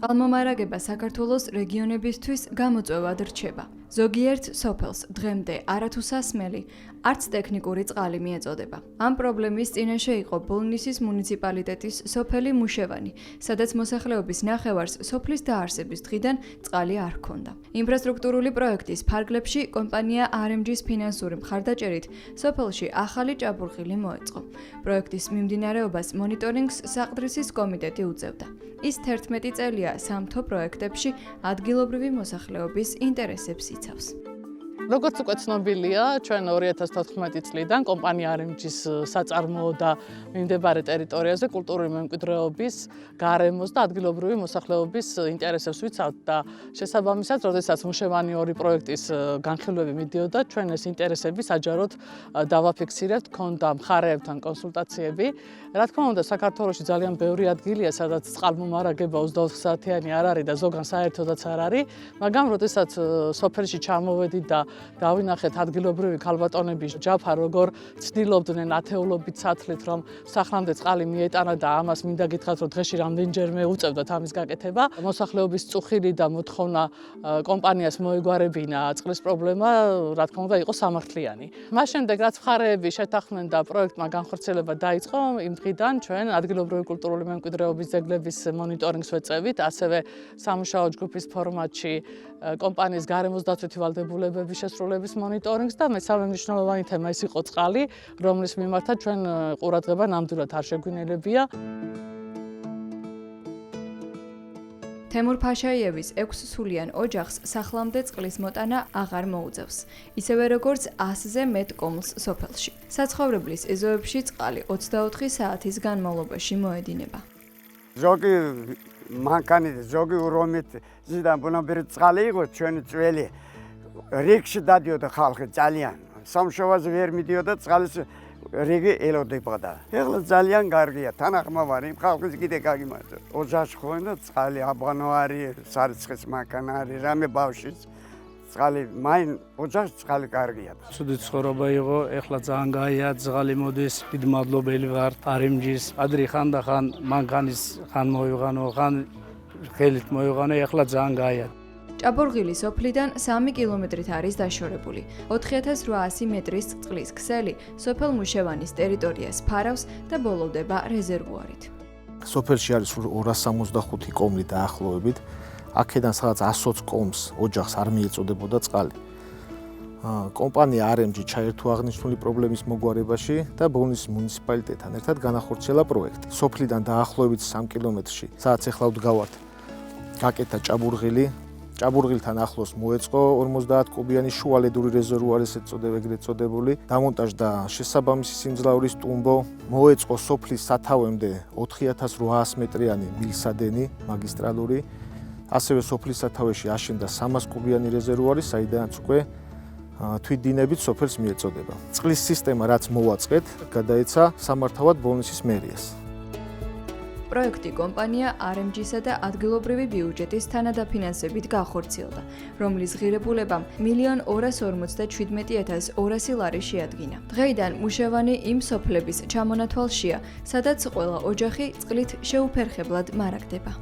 წყალმომარაგება საქართველოს რეგიონებისთვის გამოწვევად რჩება. ზოგიერთ სოფელს დღემდე არათუ სასმელი, არც ტექნიკური წყალი მიეწოდება. ამ პრობლემის წინაშე იყო ბოლნისის მუნიციპალიტეტის სოფელი მუშევანი, სადაც მოსახლეობის ნახევარს სოფლის დაარსების დღიდან წყალი არ ჰქონდა. ინფრასტრუქტურული პროექტის ფარგლებში კომპანია RMG-ს ფინანსური მხარდაჭერით სოფელში ახალი ჭაბურღილი მოეწყო. პროექტის მიმდინარეობას მონიტორინგს საყდრისის კომიტეტი უწევდა. ის 11 წელია სამთო პროექტებში ადგილობრივი მოსახლეობის ინტერესებს იცავს. როგორც უკვე ცნობილია, ჩვენ 2014 წლიდან კომპანია RMG-ს საწარმოო და მიმდებარე ტერიტორიაზე კულტურული მემკვიდრეობის, გარემოს და ადგილობრივი მოსახლეობის ინტერესებს ვიცავთ და შესაბამისად, როდესაც მუშევანი 2 პროექტის განხილვები მიდიოდა, ჩვენ ეს ინტერესები საჯაროდ დავაფიქსირებთ, ქონდა მხარეებთან კონსულტაციები. რა თქმა უნდა, საქართველოში ძალიან ბევრი ადგილია, სადაც წყალმომარაგება 24 საათიანი არ არის და ზოგან საერთოდაც არ არის, მაგრამ როდესაც სოფელში ჩამოვედით და დავინახეთ ადგილობრივი ქალბატონების ჯაფა, როგორ ცდილობდნენ ათეულობით სათლით, რომ სახლამდე წყალი მიეტანა და ამას მინდა გითხრათ, რომ დღეში რამდენჯერმე უწევდათ ამის გაკეთება. მოსახლეობის წუხილი და მოთხოვნა კომპანიას მოეგვარებინა წყლის პრობლემა, რა თქმა უნდა, იყო სამართლიანი. მას შემდეგ, რაც მხარეები შეთანხმდნენ და პროექტმა განხორციელება დაიწყო, იმ დღიდან ჩვენ ადგილობრივი კულტურული მემკვიდრეობის ძეგლების მონიტორინგს ვეწევით, ასევე სამუშაო ჯგუფის ფორმატში კომპანიის გარემოს დაცვითი ვალდებულებების შესრულების მონიტორინგს და მესამე მნიშვნელოვანი თემა ის იყო წყალი, რომლის მიმართაც ჩვენ ყურადღება ნამდვილად არ შეგვინელებია. თემურ ფაშაიევის 6 სულიან ოჯახს სახლამდე წყლის მოტანა აღარ მოუწევს, ისევე როგორც 100-ზე მეტ კომლს სოფელში. საცხოვრებლის ეზოებში წყალი 24 საათის განმავლობაში მოედინება. ზოგი მანქანი, ზოგი რომით ზიდან ბუნებრივი წყალი იყო ჩვენი ძველი რიგში დადიოდა ხალხი ძალიან. სამშობლოზე ვერ მიდიოდა წყალის რიგი ელოდებოდა. ეხლა ძალიან კარგია, თანახმოვარი, ხალხის კიდე გაგიმართო. ოჯახში ხონდა წყალი, აბანო არის, სარიცხის მანქანა არის, რამე ბავშვის წყალი, მაინ ოჯახში წყალი კარგია. ცუდი ცხოვრება იყო, ეხლა ძალიან გაია, წყალი მოდის, დიდი მადლობელი ვარ RMG-ს. ადრე ხანდახან მანქანის ხან მოიღანო, ხან ხელით მოიღანო, ეხლა ძალიან გაია. ჭაბურღილი სოფლიდან 3 კილომეტრით არის დაშორებული. 4800 მეტრის წყლის ქსელი სოფელ მუშევანის ტერიტორიას ფარავს და ბოლოვდება რეზერვუარით. სოფელში არის 265 კომლი დაახლოებით. აქედან სადაც 120 კომს ოჯახს არ მიეწოდებოდა წყალი. კომპანია RMG ჩაერთო აღნიშნული პრობლემის მოგვარებაში და ბოლნისის მუნიციპალიტეტთან ერთად განახორციელა პროექტი. სოფლიდან დაახლოებით 3 კილომეტრში, სადაც ეხლა ვდგავართ, გაკეთა ჭაბურღილი. ჭაბურღილთან ახლოს მოეწყო 50 კუბიანი შუალედური რეზერვუარი, ეგრეთ წოდებული, დამონტაჟდა შესაბამისი სიმძლავრის ტუმბო, მოეწყო სოფლის სათავემდე 4800 მეტრიანი მილსადენი მაგისტრალური, ასევე სოფლის სათავეში აშენდა 300 კუბიანი რეზერვუარი, საიდანაც უკვე თვითდინებით სოფელს მიეწოდება. წყლის სისტემა რაც მოვაწყეთ, გადაეცა სამართავად ბოლნისის მერიას. პროექტი კომპანია RMG-სა და ადგილობრივი ბიუჯეტის თანადაფინანსებით განხორციელდა, რომლის ღირებულებამ 1.257.200 ლარი შეადგინა. დღეიდან მუშევანი იმ სოფლების ჩამონათვალშია, სადაც ყველა ოჯახი წყლით შეუფერხებლად მარაგდება.